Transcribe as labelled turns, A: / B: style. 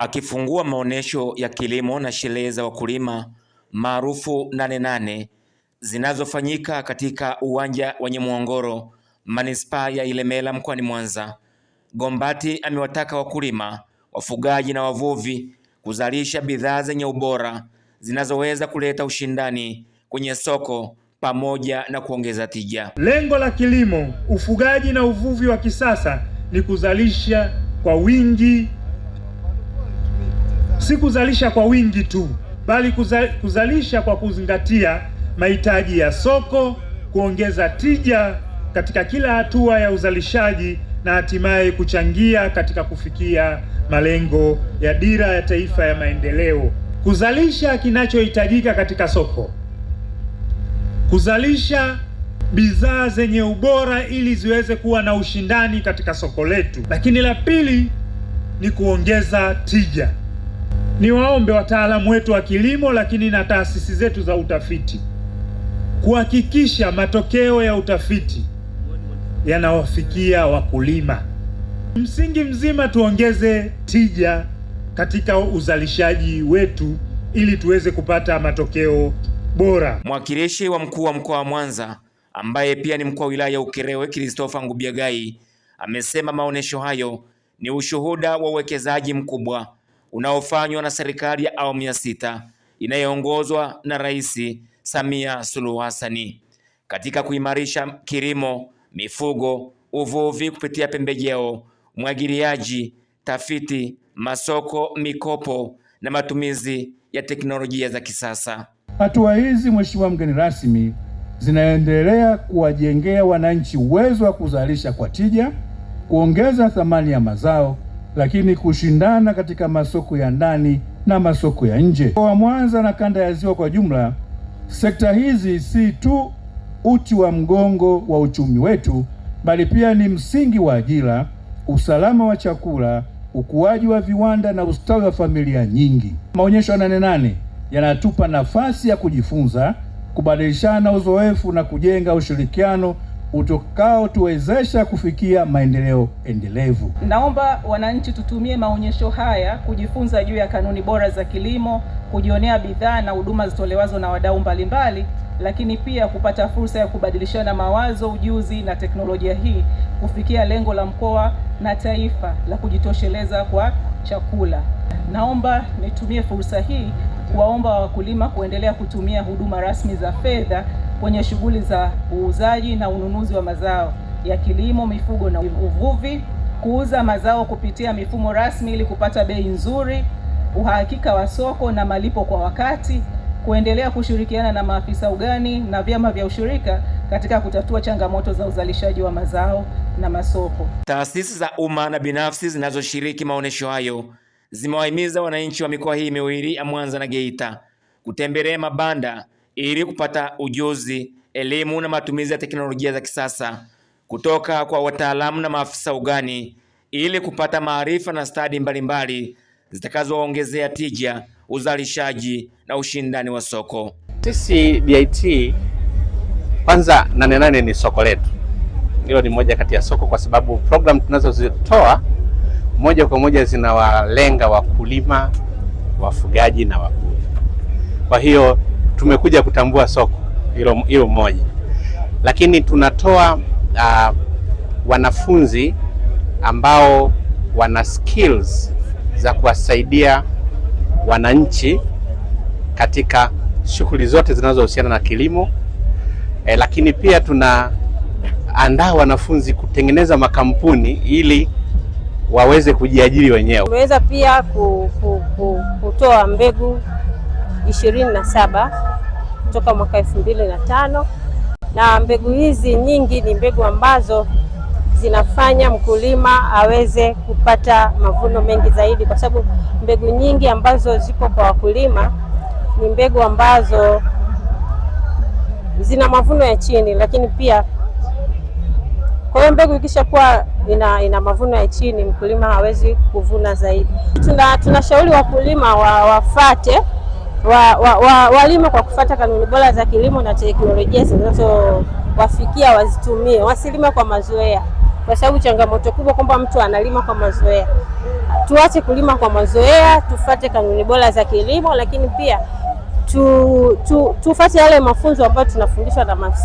A: Akifungua maonesho ya kilimo na sherehe za wakulima maarufu 88 zinazofanyika katika uwanja wa Nyamwongoro, manispaa ya Ilemela mkoani Mwanza, Gombati amewataka wakulima, wafugaji na wavuvi kuzalisha bidhaa zenye ubora zinazoweza kuleta ushindani kwenye soko pamoja na kuongeza tija.
B: Lengo la kilimo, ufugaji na uvuvi wa kisasa ni kuzalisha kwa wingi, si kuzalisha kwa wingi tu, bali kuzalisha kwa kuzingatia mahitaji ya soko, kuongeza tija katika kila hatua ya uzalishaji na hatimaye kuchangia katika kufikia malengo ya Dira ya Taifa ya Maendeleo. Kuzalisha kinachohitajika katika soko, kuzalisha bidhaa zenye ubora ili ziweze kuwa na ushindani katika soko letu. Lakini la pili ni kuongeza tija. Niwaombe wataalamu wetu wa kilimo, lakini na taasisi zetu za utafiti kuhakikisha matokeo ya utafiti yanawafikia wakulima. Msingi mzima tuongeze tija katika uzalishaji wetu ili tuweze kupata matokeo bora.
A: Mwakilishi wa mkuu wa mkoa wa Mwanza ambaye pia ni mkuu wa wilaya ya Ukerewe, Christopher Ngubiagai, amesema maonesho hayo ni ushuhuda wa uwekezaji mkubwa unaofanywa na serikali ya awamu ya 6 inayoongozwa na Rais Samia Suluhu Hassan katika kuimarisha kilimo, mifugo, uvuvi kupitia pembejeo, umwagiliaji, tafiti, masoko, mikopo na matumizi ya teknolojia za kisasa.
C: Hatua hizi, Mheshimiwa mgeni rasmi, zinaendelea kuwajengea wananchi uwezo wa kuzalisha kwa tija, kuongeza thamani ya mazao, lakini kushindana katika masoko ya ndani na masoko ya nje. Kwa Mwanza na kanda ya Ziwa kwa jumla, sekta hizi si tu uti wa mgongo wa uchumi wetu, bali pia ni msingi wa ajira, usalama wa chakula, ukuaji wa viwanda na ustawi wa familia nyingi. Maonyesho 88 yanatupa nafasi ya kujifunza, kubadilishana uzoefu na kujenga ushirikiano utakao tuwezesha kufikia maendeleo endelevu.
D: Naomba wananchi tutumie maonyesho haya kujifunza juu ya kanuni bora za kilimo, kujionea bidhaa na huduma zitolewazo na wadau mbalimbali, lakini pia kupata fursa ya kubadilishana mawazo, ujuzi na teknolojia hii kufikia lengo la mkoa na taifa la kujitosheleza kwa chakula. Naomba nitumie fursa hii kuwaomba wakulima kuendelea kutumia huduma rasmi za fedha kwenye shughuli za uuzaji na ununuzi wa mazao ya kilimo, mifugo na uvuvi, kuuza mazao kupitia mifumo rasmi ili kupata bei nzuri, uhakika wa soko na malipo kwa wakati, kuendelea kushirikiana na maafisa ugani na vyama vya ushirika katika kutatua changamoto za uzalishaji wa mazao na masoko.
A: Taasisi za umma na binafsi zinazoshiriki maonesho hayo zimewahimiza wananchi wa mikoa hii miwili ya Mwanza na Geita kutembelea mabanda ili kupata ujuzi, elimu na matumizi ya teknolojia za kisasa kutoka kwa wataalamu na maafisa ugani ili kupata maarifa na stadi mbalimbali zitakazoongezea tija, uzalishaji na ushindani wa soko.
E: Sisi DIT kwanza 88 ni soko letu. Hilo ni moja kati ya soko, kwa sababu program tunazozitoa moja kwa moja zinawalenga wakulima, wafugaji na wavuvi. Kwa hiyo tumekuja kutambua soko hilo moja, lakini tunatoa wanafunzi ambao wana skills za kuwasaidia wananchi katika shughuli zote zinazohusiana na kilimo. Lakini pia tunaandaa wanafunzi kutengeneza makampuni ili waweze kujiajiri wenyewe.
F: Tumeweza pia kutoa mbegu 27 kutoka mwaka 2005, na mbegu hizi nyingi ni mbegu ambazo zinafanya mkulima aweze kupata mavuno mengi zaidi, kwa sababu mbegu nyingi ambazo ziko kwa wakulima ni mbegu ambazo zina mavuno ya chini, lakini pia kwa hiyo mbegu ikishakuwa ina mavuno ya chini, mkulima hawezi kuvuna zaidi. Tunashauri wakulima walime kwa kufuata kanuni bora za kilimo na teknolojia zinazowafikia wazitumie, wasilime kwa mazoea, kwa sababu changamoto kubwa kwamba mtu analima kwa mazoea. tuache kulima kwa mazoea, tufuate kanuni bora za kilimo, lakini pia tufuate yale mafunzo ambayo tunafundishwa na maafisa